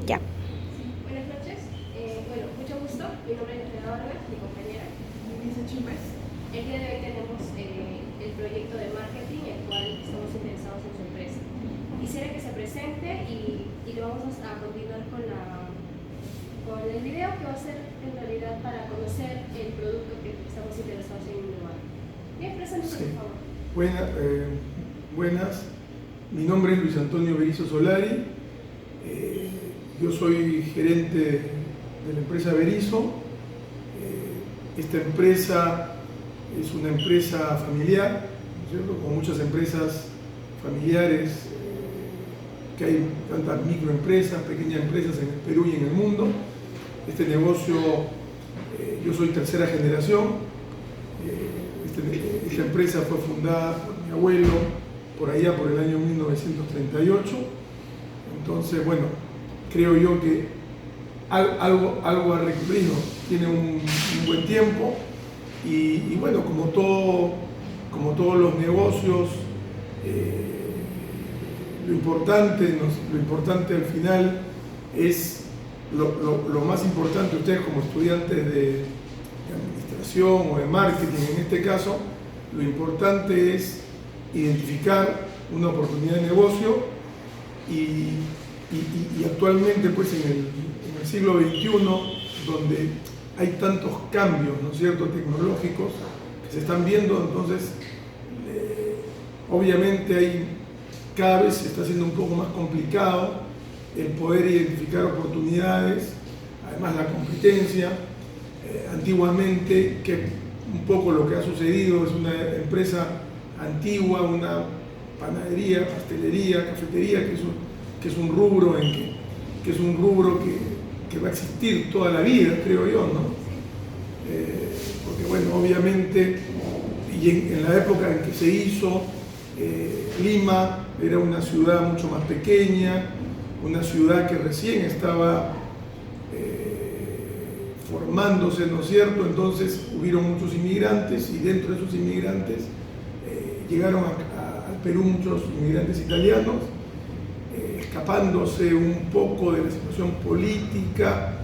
Ya. Buenas noches. Bueno, mucho gusto. Mi nombre es Andrea Vargas, mi compañera. Luisa Chimpas. El día de hoy tenemos el proyecto de marketing, el cual estamos interesados en su empresa. Quisiera que se presente y le vamos a continuar con el video que va a ser en realidad para conocer el producto que estamos interesados en innovar. Bien, preséntese, Sí. por favor. Buenas, mi nombre es Luis Antonio Berizo Solari, yo soy gerente de la empresa Berizo. Esta empresa es una empresa familiar, ¿no es cierto? Como muchas empresas familiares que hay tantas microempresas, pequeñas empresas en el Perú y en el mundo. Este negocio, yo soy tercera generación. Esta empresa fue fundada por mi abuelo por allá por el año 1938. Entonces, bueno, creo yo que algo ha recorrido, tiene un buen tiempo y bueno, como todos los negocios, lo importante al final es lo más importante. Ustedes como estudiantes de administración o de marketing en este caso, lo importante es identificar una oportunidad de negocio y actualmente pues en el siglo XXI, donde hay tantos cambios, ¿no es cierto?, tecnológicos que se están viendo, entonces obviamente cada vez se está haciendo un poco más complicado el poder identificar oportunidades, además la competencia. Antiguamente, que un poco lo que ha sucedido es una empresa antigua, una panadería, pastelería, cafetería, que es un rubro que va a existir toda la vida, creo yo, ¿no? Porque bueno, obviamente, y en la época en que se hizo, Lima era una ciudad mucho más pequeña, una ciudad que recién estaba formándose, ¿no es cierto? Entonces hubieron muchos inmigrantes y dentro de esos inmigrantes llegaron al Perú muchos inmigrantes italianos, escapándose un poco de la situación política,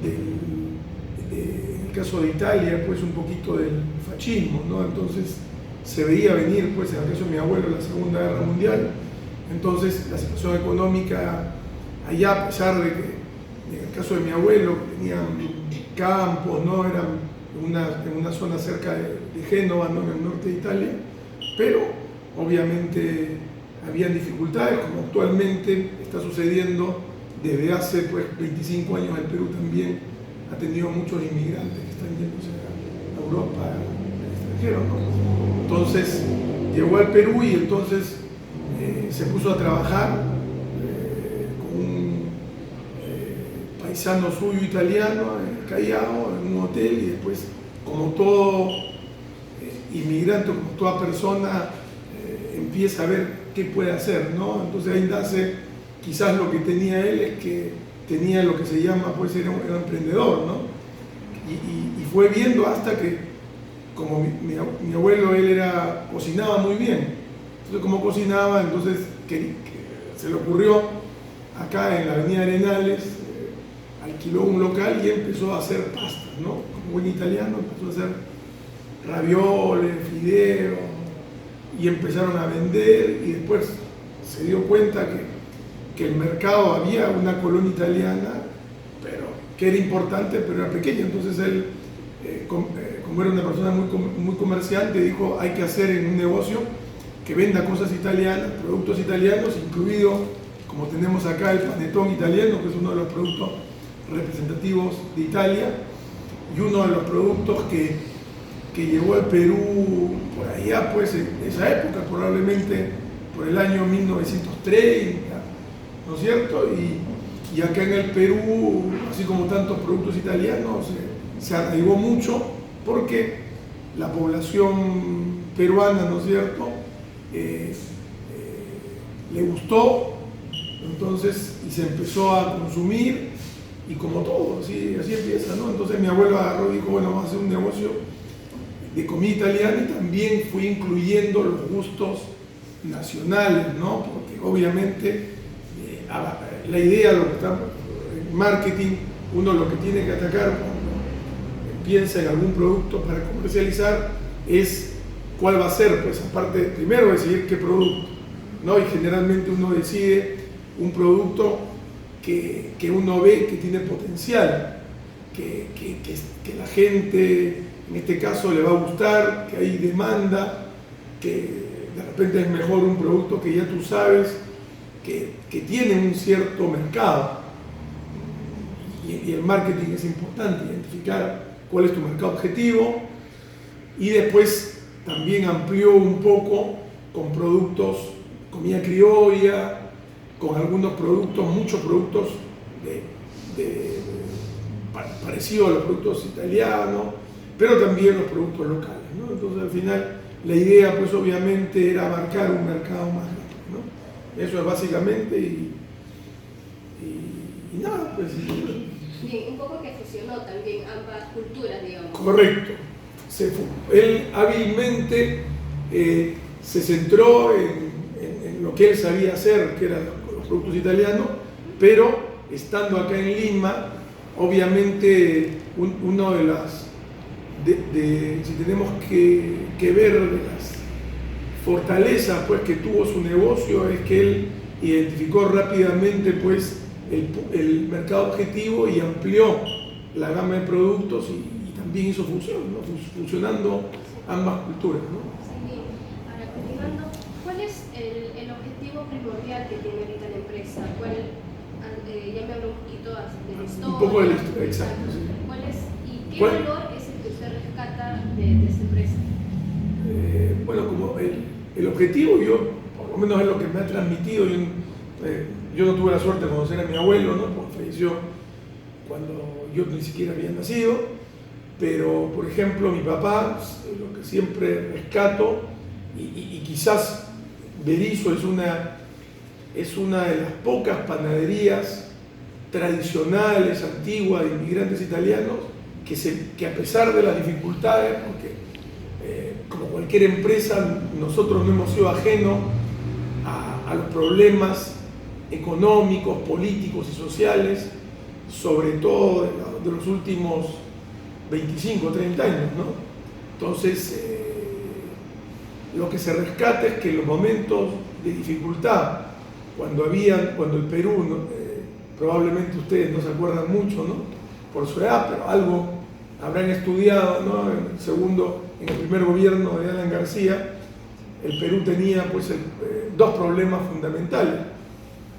en el caso de Italia, pues un poquito del fascismo, ¿no? Entonces se veía venir, pues en el caso de mi abuelo, la Segunda Guerra Mundial. Entonces la situación económica allá, a pesar de que en el caso de mi abuelo tenían campos, ¿no? Eran en una zona cerca de Génova, ¿no?, en el norte de Italia, pero obviamente habían dificultades, como actualmente está sucediendo desde hace pues 25 años. El Perú también ha tenido muchos inmigrantes que están yéndose a Europa, al extranjero, ¿no? Entonces llegó al Perú y entonces se puso a trabajar con un paisano suyo italiano en el Callao, en un hotel, y después, como todo inmigrante, como toda persona, empieza a ver qué puede hacer, ¿no? Entonces ahí nace, quizás lo que tenía él es que tenía lo que se llama, pues era un emprendedor, ¿no? Y fue viendo hasta que, como mi abuelo, él cocinaba muy bien. Entonces, como cocinaba, entonces que se le ocurrió acá en la avenida Arenales, alquiló un local y empezó a hacer pastas, ¿no? Como buen italiano, empezó a hacer ravioles, fideos, y empezaron a vender, y después se dio cuenta que el mercado, había una colonia italiana, pero que era importante, pero era pequeña. Entonces él, como era una persona muy comerciante, dijo: hay que hacer en un negocio que venda cosas italianas, productos italianos, incluido, como tenemos acá, el panetón italiano, que es uno de los productos representativos de Italia, y uno de los productos que llegó al Perú por allá, pues en esa época, probablemente por el año 1930, ¿no es cierto? Y acá en el Perú, así como tantos productos italianos, se arraigó mucho porque la población peruana, ¿no es cierto?, le gustó, entonces, y se empezó a consumir, y como todo, así empieza, ¿no? Entonces mi abuelo agarró y dijo: bueno, vamos a hacer un negocio de comida italiana, y también fui incluyendo los gustos nacionales, ¿no? Porque obviamente la idea, lo que marketing, uno lo que tiene que atacar cuando piensa en algún producto para comercializar es cuál va a ser, pues aparte, primero decidir qué producto, ¿no? Y generalmente uno decide un producto que uno ve que tiene potencial, que la gente, en este caso, le va a gustar, que hay demanda, que de repente es mejor un producto que ya tú sabes que tiene un cierto mercado. Y el marketing es importante, identificar cuál es tu mercado objetivo, y después también amplió un poco con productos, comida criolla, con algunos productos, muchos productos parecidos a los productos italianos, pero también los productos locales, ¿no? Entonces al final la idea pues obviamente era abarcar un mercado más grande, ¿no? Eso es básicamente y nada, pues... Bien, un poco que fusionó también ambas culturas, digamos. Correcto. Él hábilmente se centró en lo que él sabía hacer, que eran los productos italianos, pero estando acá en Lima, obviamente uno de las, si tenemos que ver de las fortalezas pues, que tuvo su negocio, es que él identificó rápidamente pues, el mercado objetivo y amplió la gama de productos y también hizo fusión, ¿no? Fusionando ambas culturas, ¿no? Sí, bien. Ahora, continuando, ¿cuál es el objetivo primordial que tiene ahorita la empresa? Ya me habló un poquito de la historia. Un poco de la historia, exacto. Sí. ¿Cuál es, y qué valor es el que usted rescata de esta empresa? Bueno, como el objetivo, yo, por lo menos es lo que me ha transmitido, yo no tuve la suerte de conocer a mi abuelo, ¿no? Porque falleció cuando yo ni siquiera había nacido, pero por ejemplo mi papá, lo que siempre rescato, y quizás Berisso es una de las pocas panaderías tradicionales, antiguas, de inmigrantes italianos, que a pesar de las dificultades, porque como cualquier empresa, nosotros no hemos sido ajenos a los problemas económicos, políticos y sociales, sobre todo de los últimos 25 o 30 años, ¿no? Entonces, lo que se rescata es que en los momentos de dificultad, cuando el Perú, ¿no? Probablemente ustedes no se acuerdan mucho, ¿no? Por su edad, pero algo habrán estudiado, ¿no? En el primer gobierno de Alan García, el Perú tenía pues, dos problemas fundamentales.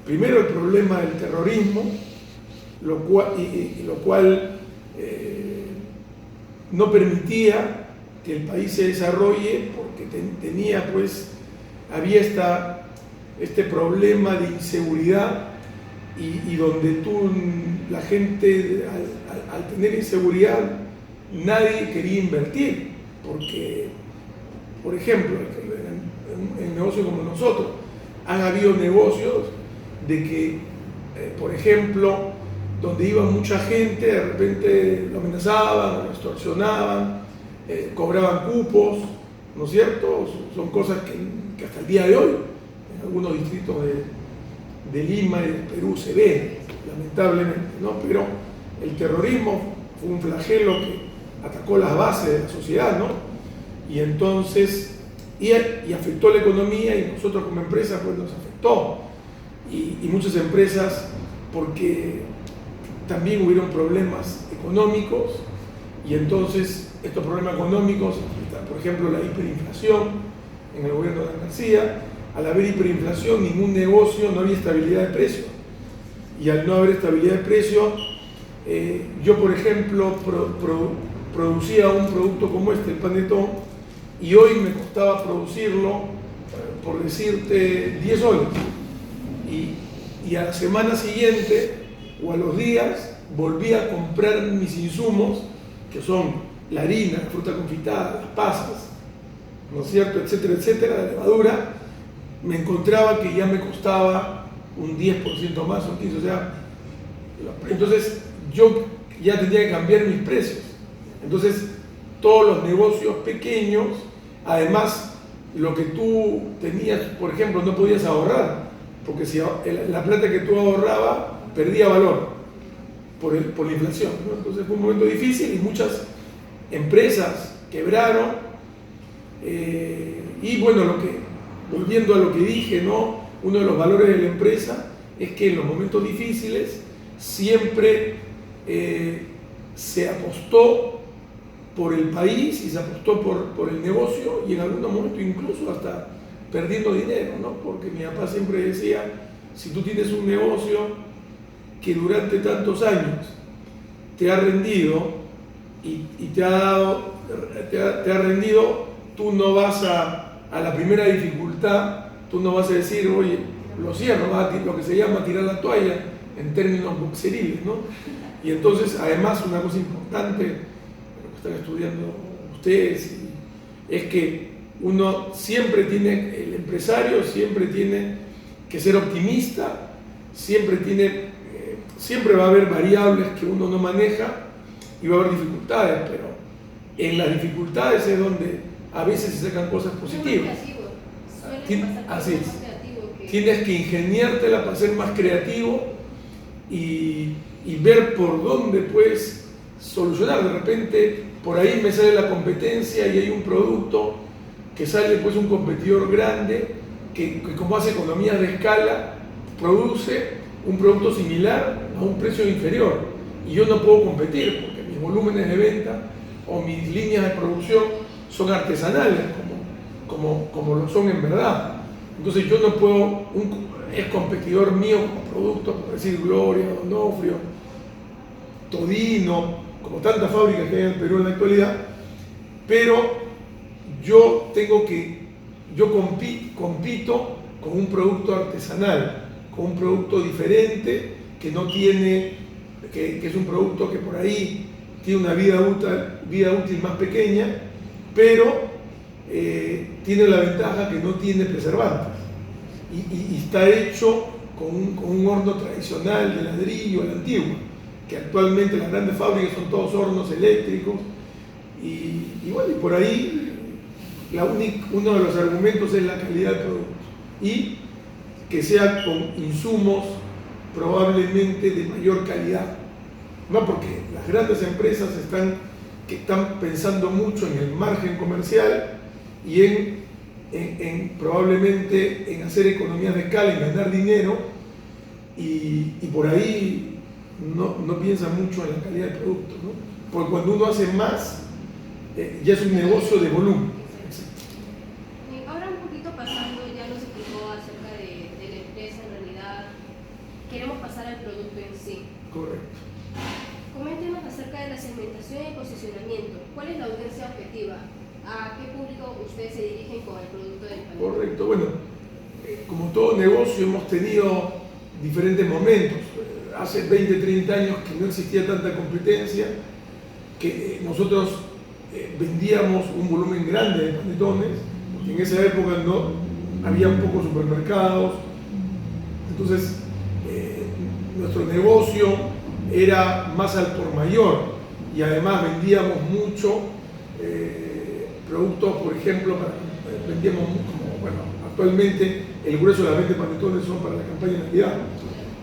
Primero, el problema del terrorismo, lo cual no permitía que el país se desarrolle porque había este problema de inseguridad y donde la gente al tener inseguridad nadie quería invertir porque, por ejemplo, en negocios como nosotros han habido negocios de que, por ejemplo, donde iba mucha gente, de repente lo amenazaban, lo extorsionaban, cobraban cupos, ¿no es cierto? Son cosas que hasta el día de hoy, en algunos distritos de Lima y de Perú se ven, lamentablemente, ¿no? Pero el terrorismo fue un flagelo que atacó las bases de la sociedad, ¿no? Y entonces, y afectó la economía y nosotros como empresa pues nos afectó. Y muchas empresas, porque también hubieron problemas económicos y entonces estos problemas económicos, por ejemplo la hiperinflación en el gobierno de García, al haber hiperinflación ningún negocio, no había estabilidad de precio y al no haber estabilidad de precio, yo por ejemplo producía un producto como el panetón, y hoy me costaba producirlo, por decirte, 10 soles. Y a la semana siguiente o a los días volví a comprar mis insumos, que son la harina, la fruta confitada, las pasas, ¿no es cierto?, etcétera, etcétera, la levadura, me encontraba que ya me costaba un 10% más o 15%, o sea, entonces yo ya tenía que cambiar mis precios. Entonces, todos los negocios pequeños, además, lo que tú tenías, por ejemplo, no podías ahorrar, porque si la plata que tú ahorrabas perdía valor. por la inflación, ¿no? Entonces fue un momento difícil y muchas empresas quebraron. Y bueno, volviendo a lo que dije, ¿no? Uno de los valores de la empresa es que en los momentos difíciles siempre se apostó por el país y se apostó por el negocio, y en algunos momentos incluso hasta perdiendo dinero, ¿no? Porque mi papá siempre decía, si tú tienes un negocio que durante tantos años te ha rendido y te ha rendido, tú no vas a la primera dificultad, tú no vas a decir, oye, lo cierro, vas a lo que se llama tirar la toalla en términos boxeriles, ¿no? Y entonces, además, una cosa importante, lo que están estudiando ustedes, es que uno siempre tiene, el empresario siempre tiene que ser optimista, siempre va a haber variables que uno no maneja y va a haber dificultades, pero en las dificultades es donde a veces se sacan cosas positivas. Así es. Tienes que ingeniártela para ser más creativo y ver por dónde puedes solucionar. De repente, por ahí me sale la competencia y hay un producto que sale, pues, un competidor grande que como hace economías de escala, produce un producto similar a un precio inferior. Y yo no puedo competir porque mis volúmenes de venta o mis líneas de producción son artesanales, como lo son en verdad. Entonces yo no puedo, es competidor mío como producto, por decir Gloria, Donofrio, Todino, como tantas fábricas que hay en el Perú en la actualidad, pero yo compito con un producto artesanal, con un producto diferente, que no tiene, que es un producto que por ahí tiene una vida útil más pequeña, pero tiene la ventaja que no tiene preservantes y está hecho con un horno tradicional de ladrillo, a la antigua, que actualmente las grandes fábricas son todos hornos eléctricos, y bueno, y por ahí uno de los argumentos es la calidad del producto y que sea con insumos probablemente de mayor calidad, no porque las grandes empresas están pensando mucho en el margen comercial y probablemente en hacer economías de escala, en ganar dinero, y por ahí no piensan mucho en la calidad del producto, ¿no? Porque cuando uno hace más, ya es un negocio de volumen. Ahora un poquito pasando, ya nos explicó acerca de la empresa, en realidad queremos pasar al producto en sí. Correcto. Coméntenos acerca de la segmentación y posicionamiento. ¿Cuál es la audiencia objetiva? ¿A qué público ustedes se dirigen con el producto del panetón? Correcto. Bueno, como todo negocio hemos tenido diferentes momentos. Hace 20, 30 años que no existía tanta competencia, que nosotros vendíamos un volumen grande de panetones, porque en esa época no había pocos supermercados. Entonces, nuestro negocio era más al por mayor y además vendíamos mucho productos, por ejemplo, vendíamos como, bueno, actualmente el grueso de las ventas de panetones son para la campaña de Navidad,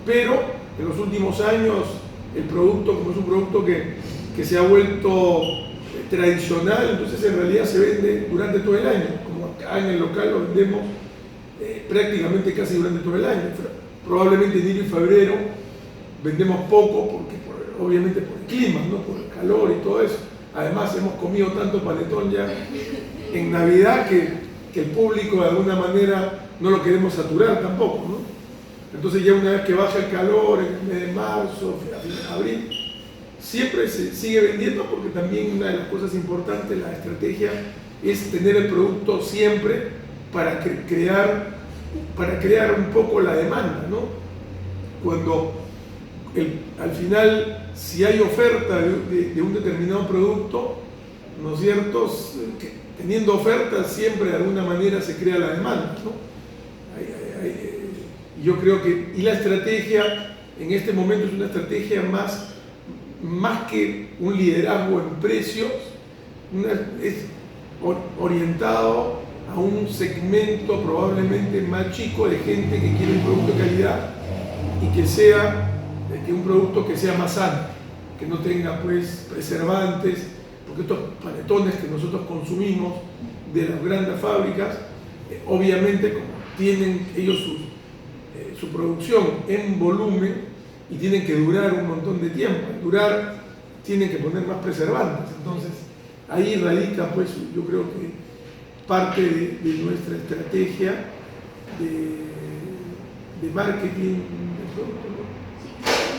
pero en los últimos años el producto, como es un producto que se ha vuelto tradicional, entonces en realidad se vende durante todo el año, como acá en el local lo vendemos prácticamente casi durante todo el año. Probablemente en enero y febrero vendemos poco porque obviamente por el clima, ¿no? Por el calor y todo eso. Además hemos comido tanto panetón ya en Navidad que el público de alguna manera no lo queremos saturar tampoco, ¿no? Entonces ya una vez que baja el calor, en el mes de marzo, abril, siempre se sigue vendiendo, porque también una de las cosas importantes, la estrategia, es tener el producto siempre para crear un poco la demanda, ¿no? Cuando al final, si hay oferta de un determinado producto, ¿no es cierto? Teniendo oferta siempre de alguna manera se crea la demanda, ¿no? Yo creo que, y la estrategia en este momento es una estrategia más que un liderazgo en precios, es orientado a un segmento probablemente más chico de gente que quiere un producto de calidad y que que un producto que sea más sano, que no tenga pues preservantes, porque estos panetones que nosotros consumimos de las grandes fábricas, obviamente como tienen ellos su producción en volumen y tienen que durar un montón de tiempo, al durar tienen que poner más preservantes, entonces ahí radica pues yo creo que parte de nuestra estrategia de marketing del producto, ¿no? Sí,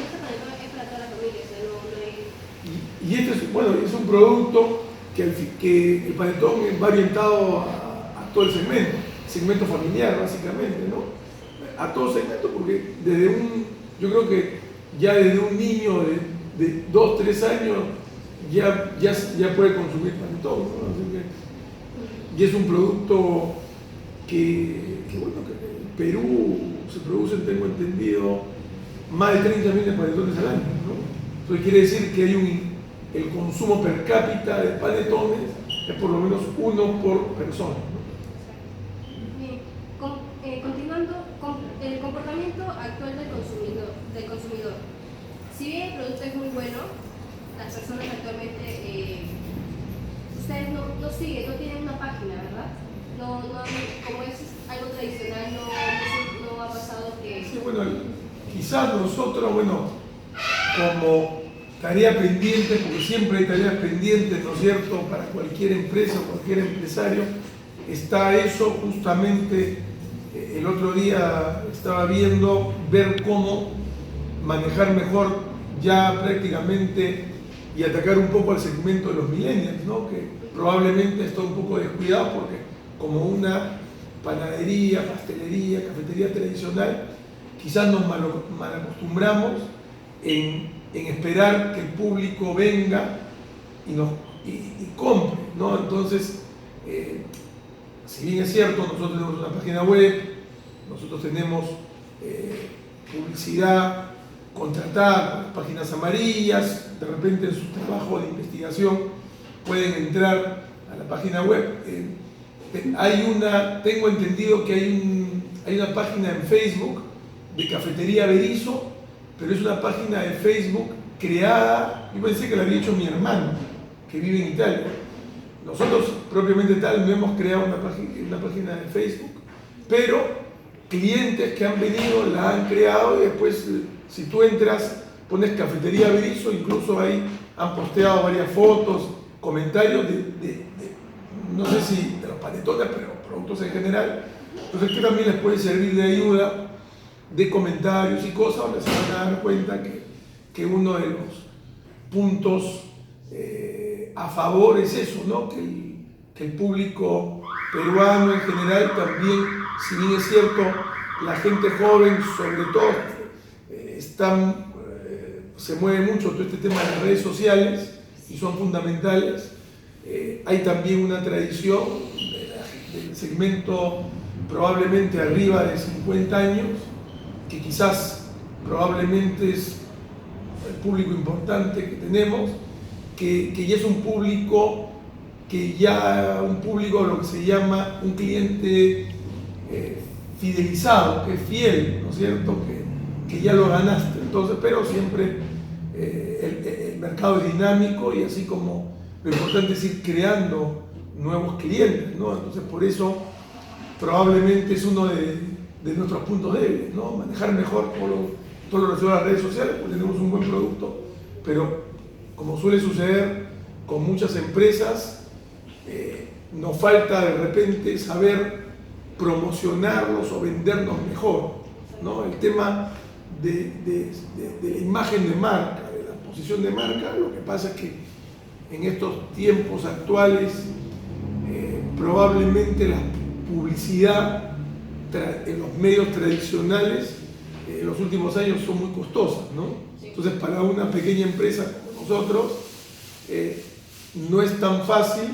este panetón es para toda la familia, o sea, no hay... Y este es, bueno, es un producto que el panetón va orientado a todo el segmento familiar básicamente, ¿no? A todo segmento, porque yo creo que ya desde un niño de 2, 3 años ya puede consumir panetón, ¿no? Así que, y es un producto bueno, que en Perú se producen, tengo entendido, más de 30 millones de panetones al año, ¿no? Entonces quiere decir que el consumo per cápita de panetones es por lo menos uno por persona, ¿no? Bien, continuando con el comportamiento actual del consumidor. Si bien el producto es muy bueno, las personas actualmente, ustedes no siguen, no tienen una página, ¿verdad? Como es algo tradicional, no ha pasado que... Sí, bueno, quizás nosotros, bueno, como tarea pendiente, porque siempre hay tareas pendientes, ¿no es cierto?, para cualquier empresa o cualquier empresario, está eso justamente. El otro día estaba ver cómo manejar mejor ya prácticamente y atacar un poco al segmento de los millennials, ¿no? Que probablemente está un poco descuidado porque como una panadería, pastelería, cafetería tradicional, quizás nos malacostumbramos en esperar que el público venga y compre, ¿no? Entonces, si bien es cierto, nosotros tenemos una página web, nosotros tenemos publicidad contratada, páginas amarillas, de repente en su trabajo de investigación pueden entrar a la página web. Tengo entendido que hay una página en Facebook de Cafetería Berizo, pero es una página de Facebook creada, yo pensé que la había hecho mi hermano, que vive en Italia. Nosotros propiamente tal no hemos creado una página de Facebook, pero clientes que han venido la han creado y después si tú entras, pones Cafetería Berizo, incluso ahí han posteado varias fotos, comentarios no sé si de los panetones, pero productos en general. Entonces que también les puede servir de ayuda, de comentarios y cosas, donde se van a dar cuenta que uno de los puntos a favor es eso, ¿no? Que el público peruano en general también, si bien es cierto, la gente joven sobre todo se mueve mucho todo este tema de las redes sociales y son fundamentales. Hay también una tradición del segmento probablemente arriba de 50 años, que quizás probablemente es el público importante que tenemos, que ya es un público lo que se llama un cliente fidelizado, que es fiel, ¿no es cierto?, que ya lo ganaste. Entonces, pero siempre el mercado es dinámico y así como lo importante es ir creando nuevos clientes, ¿no? Entonces, por eso probablemente es uno de nuestros puntos débiles, ¿no? Manejar mejor todo lo relacionado a las redes sociales, pues tenemos un buen producto, pero como suele suceder con muchas empresas, nos falta de repente saber promocionarlos o vendernos mejor, ¿no? El tema de la imagen de marca, de la posición de marca, lo que pasa es que en estos tiempos actuales probablemente la publicidad en los medios tradicionales en los últimos años son muy costosas, ¿no? Entonces para una pequeña empresa como nosotros no es tan fácil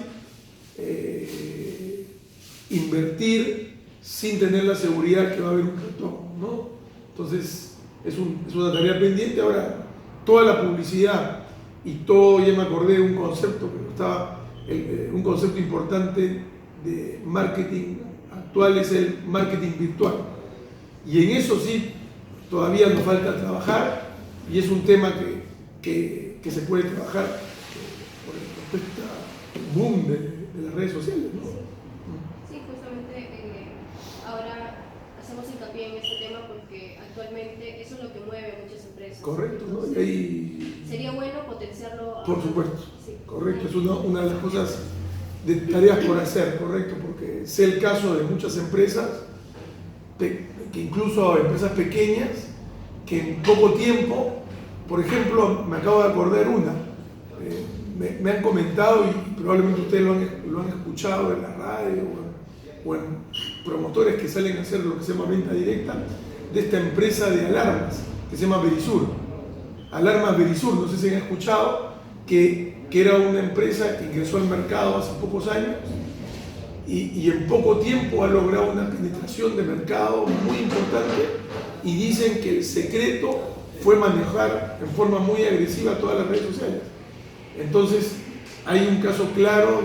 invertir sin tener la seguridad que va a haber un retorno, ¿no? Entonces es una tarea pendiente. Ahora, toda la publicidad y todo, ya me acordé de un concepto un concepto importante de marketing actual es el marketing virtual. Y en eso sí, todavía nos falta trabajar, y es un tema que se puede trabajar por el respecto al boom de las redes sociales, ¿no? Sí, justamente ahora hacemos hincapié en este tema porque actualmente eso es lo que mueve a muchas empresas. Correcto, ¿no? Entonces, Y ahí, sería bueno potenciarlo. por supuesto, Sí. correcto, es una de las cosas de tareas por hacer, correcto, porque sé el caso de muchas empresas, que incluso empresas pequeñas, que en poco tiempo, por ejemplo, me acabo de acordar una, me han comentado y probablemente ustedes lo han escuchado en la radio o en promotores que salen a hacer lo que se llama venta directa, de esta empresa de alarmas que se llama Verisur. Alarmas Verisur, no sé si han escuchado, que era una empresa que ingresó al mercado hace pocos años y en poco tiempo ha logrado una penetración de mercado muy importante, y dicen que el secreto fue manejar en forma muy agresiva todas las redes sociales. Entonces hay un caso claro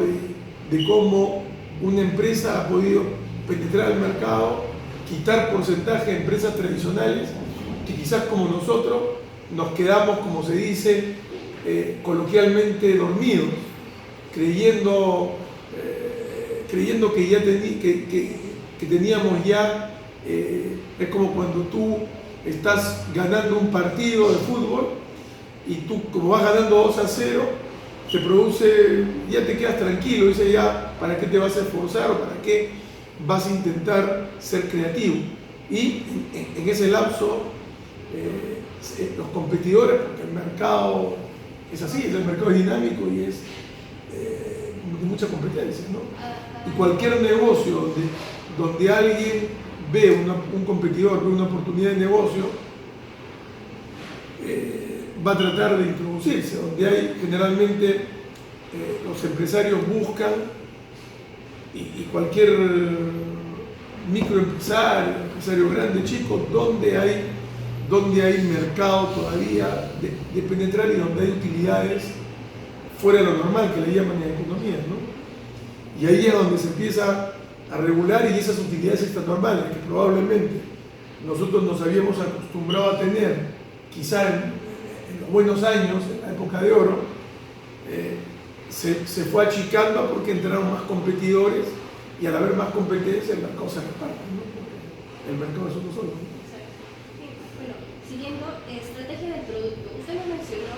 de cómo una empresa ha podido penetrar el mercado, quitar porcentaje de empresas tradicionales que quizás como nosotros nos quedamos, como se dice coloquialmente, dormidos, creyendo que ya que teníamos ya, es como cuando tú estás ganando un partido de fútbol y tú, como vas ganando 2-0, se produce, ya te quedas tranquilo, dices ya, ¿para qué te vas a esforzar o para qué vas a intentar ser creativo? Y en ese lapso, los competidores, porque el mercado es así, el mercado es dinámico y es de mucha competencia, ¿no? Y cualquier negocio donde alguien ve un competidor, ve una oportunidad de negocio, va a tratar de introducirse, donde hay generalmente los empresarios buscan, y cualquier microempresario, empresario grande, chico, donde hay mercado todavía de penetrar y donde hay utilidades fuera de lo normal, que le llaman en economía, ¿no? Y ahí es donde se empieza a regular, y esas utilidades extranormales que probablemente nosotros nos habíamos acostumbrado a tener, quizá en los buenos años, en la época de oro, se fue achicando porque entraron más competidores, y al haber más competencia el mercado se reparte, ¿no? El mercado es uno solo, ¿no? Bueno, siguiendo, estrategia del producto. Usted me mencionó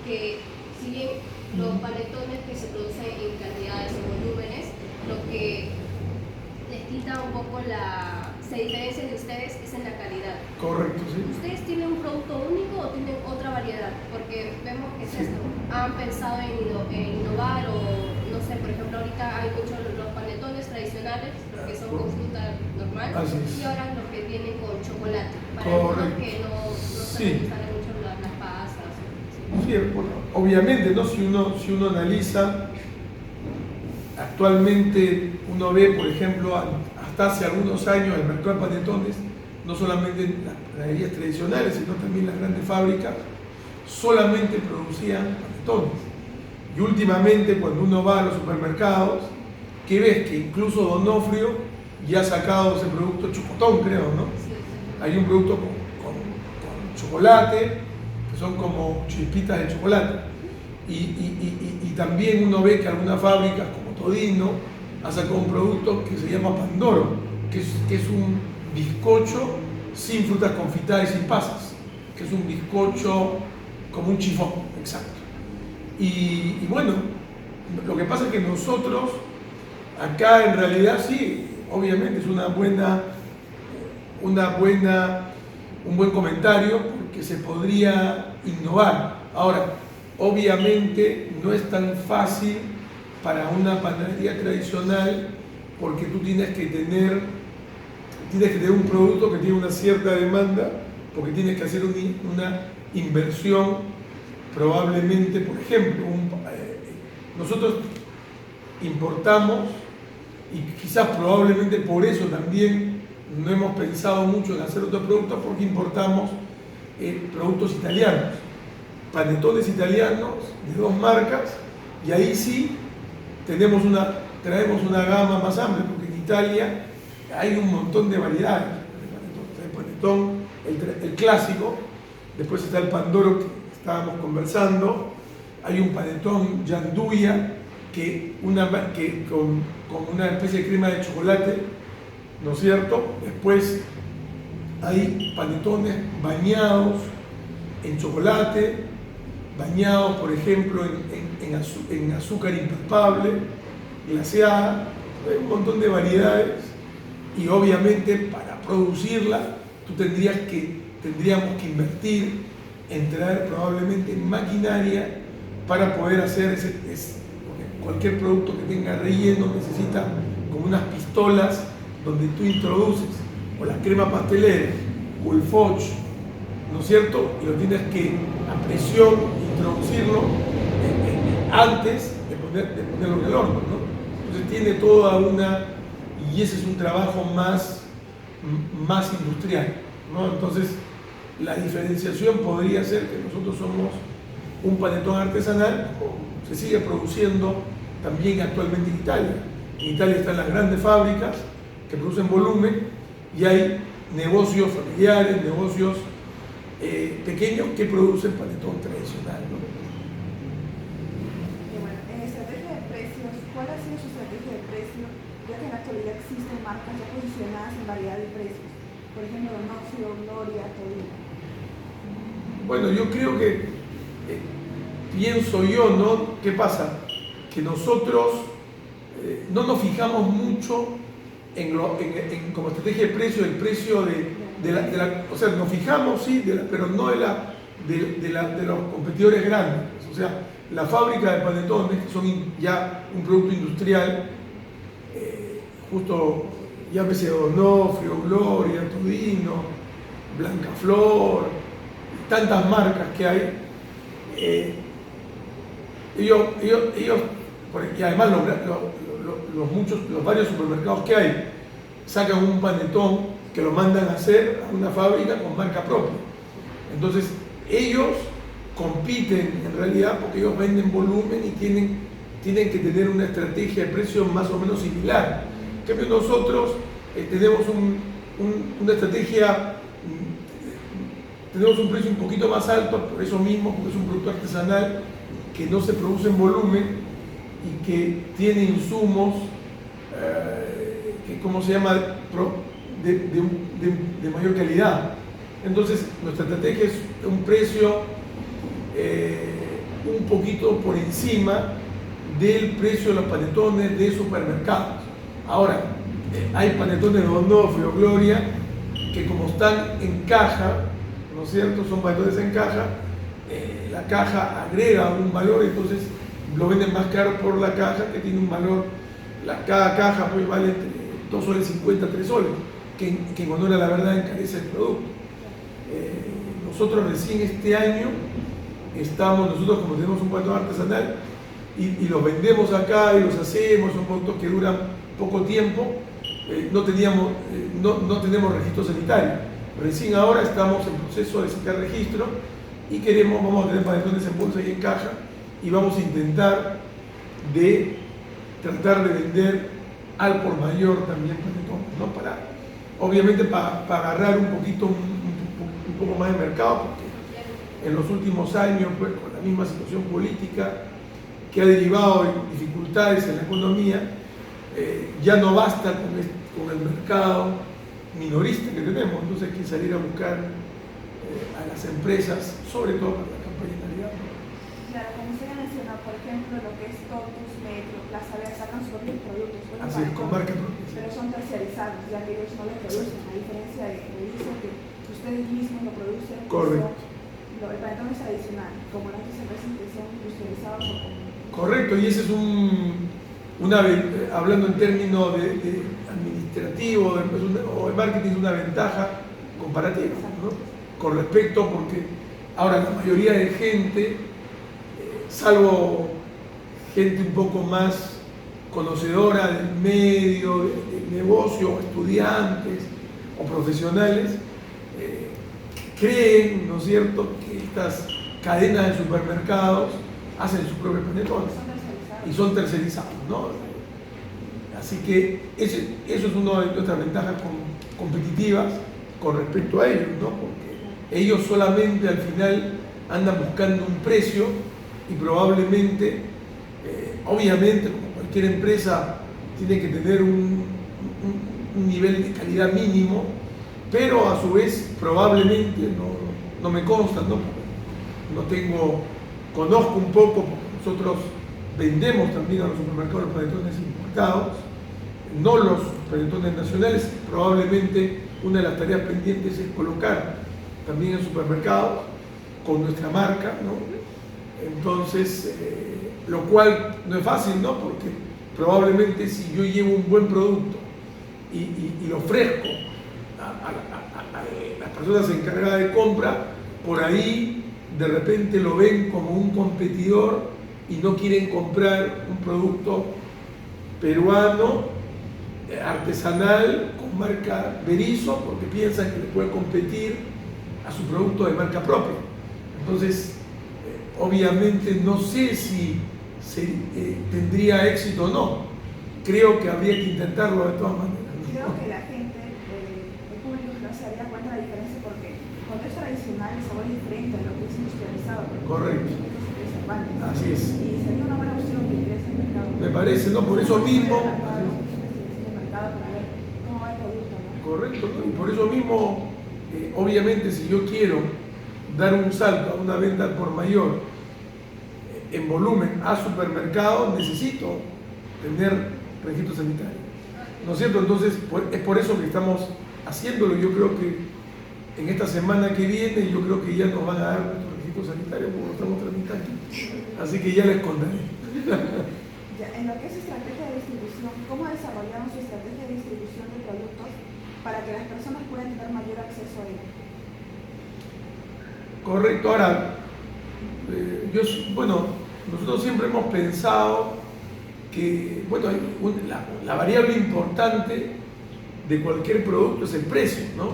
que si bien los panetones que se producen en cantidades o volúmenes, lo que les quita un poco se diferencia de ustedes es en la calidad. Correcto, sí. ¿Ustedes tienen un producto único o tienen otra variedad? Porque vemos que es esto. ¿Han pensado en innovar o, no sé, por ejemplo, ahorita hay muchos los panetones tradicionales, los que son con fruta normal, y ahora los que vienen con chocolate, para algunos que no saben gustar mucho las pasas? Sí, bueno, obviamente, ¿no? Si uno analiza, actualmente uno ve, por ejemplo, hasta hace algunos años el mercado de panetones, no solamente en las panaderías tradicionales, sino también las grandes fábricas, solamente producían panetones. Y últimamente, cuando uno va a los supermercados, que ves que incluso Donofrio ya ha sacado ese producto chocotón, creo, ¿no? Hay un producto con chocolate, que son como chispitas de chocolate. Y también uno ve que algunas fábricas, como Todino, ha sacado un producto que se llama Pandoro, que es un bizcocho sin frutas confitadas y sin pasas, que es un bizcocho como un chifón, exacto. Y bueno, lo que pasa es que nosotros, acá en realidad sí, obviamente es un buen comentario, porque se podría innovar. Ahora, obviamente no es tan fácil para una panadería tradicional, porque tú tienes que tener un producto que tiene una cierta demanda, porque tienes que hacer una inversión, probablemente, por ejemplo, nosotros importamos, y quizás probablemente por eso también no hemos pensado mucho en hacer otros productos, porque importamos productos italianos, panetones italianos de 2 marcas, y ahí sí traemos una gama más amplia, porque en Italia hay un montón de variedades. El panetón, el clásico, después está el Pandoro que estábamos conversando, hay un panetón Yanduya con una especie de crema de chocolate, ¿no es cierto? Después hay panetones bañados en chocolate, bañados, por ejemplo, en azúcar impalpable, glaseada, hay un montón de variedades y obviamente para producirla tendríamos que invertir en traer probablemente maquinaria para poder hacer porque cualquier producto que tenga relleno necesita como unas pistolas donde tú introduces o la crema pastelera o el fudge, ¿no es cierto? Y lo tienes que a presión introducirlo antes de ponerlo en el horno, ¿no? Entonces tiene toda y ese es un trabajo más industrial, ¿no? Entonces la diferenciación podría ser que nosotros somos un panetón artesanal, como se sigue produciendo también actualmente en Italia. En Italia están las grandes fábricas que producen volumen y hay negocios familiares, negocios pequeños que producen panetón tradicional, ¿no? Y bueno, en estrategia de precios, ¿cuál ha sido su estrategia de precio? Ya que en la actualidad existen marcas ya posicionadas en variedad de precios, por ejemplo, Donofrio, Gloria, Todino. Bueno, yo creo que, pienso yo, ¿no? ¿Qué pasa? Que nosotros no nos fijamos mucho como estrategia de precio, el precio o sea, nos fijamos, sí, pero no de los competidores grandes. O sea, la fábrica de panetones, que son ya un producto industrial, justo llámese Donofrio, Gloria, Todino, Blancaflor, tantas marcas que hay, ellos y además los varios supermercados que hay sacan un panetón que lo mandan a hacer a una fábrica con marca propia. Entonces ellos compiten en realidad porque ellos venden volumen y tienen que tener una estrategia de precio más o menos similar. En cambio nosotros tenemos una estrategia, tenemos un precio un poquito más alto, por eso mismo, porque es un producto artesanal que no se produce en volumen y que tiene insumos que, ¿cómo se llama?, de mayor calidad. Entonces nuestra estrategia es un precio un poquito por encima del precio de los panetones de supermercados. Ahora, hay panetones de Donofrio, Gloria, que como están en caja, ¿no es cierto?, son panetones en caja, la caja agrega un valor, entonces lo venden más caro por la caja, que tiene un valor, cada caja pues vale entre 2 soles 50, 3 soles, que en honor a la verdad encarece el producto. Nosotros recién este año nosotros como tenemos un panetón artesanal y los vendemos acá y los hacemos, son productos que duran poco tiempo, no tenemos registro sanitario. Recién ahora estamos en proceso de sacar registro y vamos a tener panetones en bolsa y en caja y vamos a intentar tratar de vender al por mayor también panetones, ¿no? Obviamente para agarrar un poco más de mercado, porque en los últimos años, pues, con la misma situación política que ha derivado en dificultades en la economía, ya no basta con el mercado minorista que tenemos, entonces hay que salir a buscar a las empresas, sobre todo para la campaña de Navidad. Claro, como usted menciona, por ejemplo, lo que es Totus, Metro, Plaza Vea, sacan sus propios productos, Así es, con marca propia. pero son terciarizados, ya que ellos no lo producen, a diferencia de que dicen que ustedes mismos lo producen. Correcto. El panetón es tradicional, como las cervezas que son industrializados o como... Correcto, y ese es hablando en términos de administrativo o de marketing, es una ventaja comparativa, ¿no? Con respecto, porque ahora la mayoría de gente, salvo gente un poco más conocedora del medio, del negocio, o estudiantes o profesionales, creen, ¿no es cierto?, que estas cadenas de supermercados hacen sus propios panetones y son tercerizados, ¿no? Así que eso es una de nuestras ventajas competitivas con respecto a ellos, ¿no? Porque ellos solamente al final andan buscando un precio y probablemente, obviamente, como cualquier empresa, tiene que tener un nivel de calidad mínimo, pero a su vez probablemente, no me consta, no tengo, conozco un poco, porque nosotros vendemos también a los supermercados los panetones importados, no los panetones nacionales. Probablemente una de las tareas pendientes es colocar también en supermercados con nuestra marca, ¿no? Entonces, lo cual no es fácil, ¿no? Porque probablemente si yo llevo un buen producto y lo ofrezco a las personas encargadas de compra, por ahí de repente lo ven como un competidor y no quieren comprar un producto peruano, artesanal, con marca Berizo, porque piensan que le puede competir a su producto de marca propia. Entonces, obviamente no sé si tendría éxito o no. Creo que habría que intentarlo de todas maneras. Creo que la gente, el público no se daría cuenta de la diferencia, porque cuando es tradicional el sabor es diferente a lo que es industrializado. Correcto. Así es. Y sería una buena opción que ingrese al mercado. Me parece, ¿no? Por eso mismo. Correcto, ¿no? Y por eso mismo, obviamente, si yo quiero dar un salto a una venta por mayor en volumen a supermercado, necesito tener registro sanitario, ¿no es cierto? Entonces, es por eso que estamos haciéndolo. Yo creo que en esta semana que viene, yo creo que ya nos van a dar nuestro registro sanitario, porque lo estamos tramitando. Así que ya les contaré. En lo que es estrategia de distribución, ¿cómo desarrollaron su estrategia de distribución de productos para que las personas puedan tener mayor acceso a ellos? Correcto. Ahora, nosotros siempre hemos pensado que, la variable importante de cualquier producto es el precio, ¿no?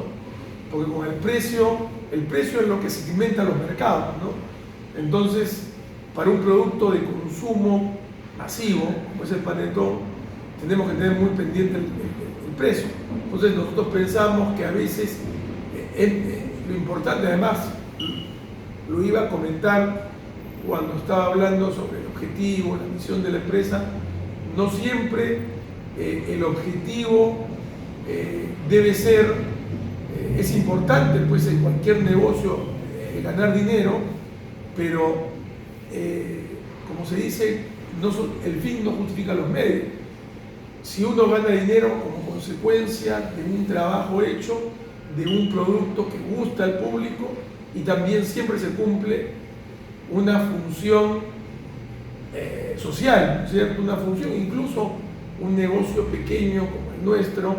Porque con el precio es lo que segmenta los mercados, ¿no? Entonces, para un producto de consumo masivo, como es el panetón, tenemos que tener muy pendiente el precio. Entonces, nosotros pensamos que a veces lo importante, además, lo iba a comentar cuando estaba hablando sobre el objetivo, la misión de la empresa. No siempre el objetivo debe ser, es importante pues en cualquier negocio ganar dinero, pero como se dice, el fin no justifica los medios. Si uno gana dinero como consecuencia de un trabajo hecho, de un producto que gusta al público, y también siempre se cumple una función social, ¿no es cierto? Una función, incluso un negocio pequeño como el nuestro,